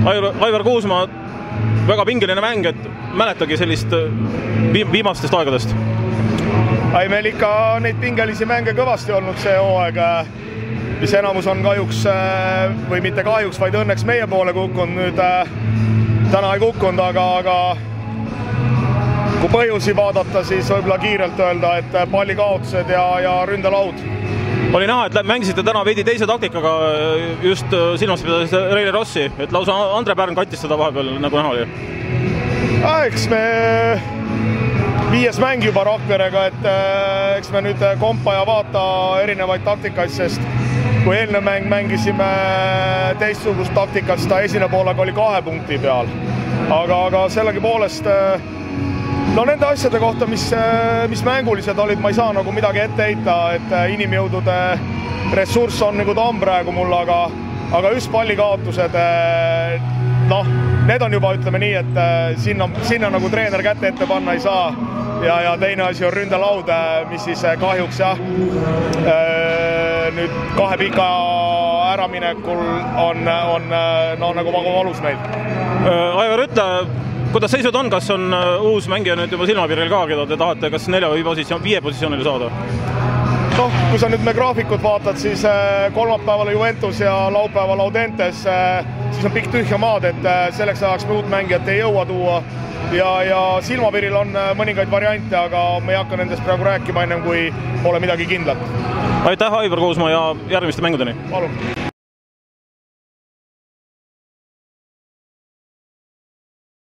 Aivar Kuusmaa, väga pingeline mäng, et mäletagi sellist viimastest aegadest? Meil ikka neid pingelisi mänge kõvasti olnud see hooaeg, mis enamus on kahjuks, või mitte kahjuks, vaid õnneks meie poole kukkunud. Nüüd täna ei kukkunud, aga kui põhjusi vaadata, siis võib-olla kiirelt öelda, et pallikaotused ja ründelaud. Oli näha, et mängisite täna veidi teise taktikaga, just silmas pidades Reili Rossi, et lausa Andre Pärn kattis seda vahepeal, nagu näha oli. Eks me 5. mäng juba Rakverega, et eks me nüüd kompa ja vaata erinevaid taktikaid, sest kui eelne mäng mängisime teistsugust taktikat, seda esine poolega oli 2 punkti peal. Aga sellegi poolest nende asjade kohta, mis mängulised olid, ma ei saa nagu midagi ette heita, et inimjõudude ressurss on nagu ta on praegu mul, aga just pallikaotused, need on juba, ütleme nii, et sinna nagu treener kätte ette panna ei saa. Ja teine asi on ründelaud, mis siis kahjuks nüüd 2 pika äraminekul on nagu valus meil. Aivar, ütle, kuidas seisud on, kas on uus mängija nüüd juba silmapiiril ka, keda te tahate, kas 4 või 5 positsioonile saada? Kui sa nüüd me graafikut vaatad, siis kolmapäeval Juventus ja laupäeval Audentes, siis on pikk tühja maad, et selleks ajaks me uut mängijat ei jõua tuua. Ja silmapiiril on mõningaid variante, aga me ei hakka nendest praegu rääkima ennem, kui pole midagi kindlat. Aitäh, Aivar Kuusmaa, ja järgmiste mängudeni! Palun!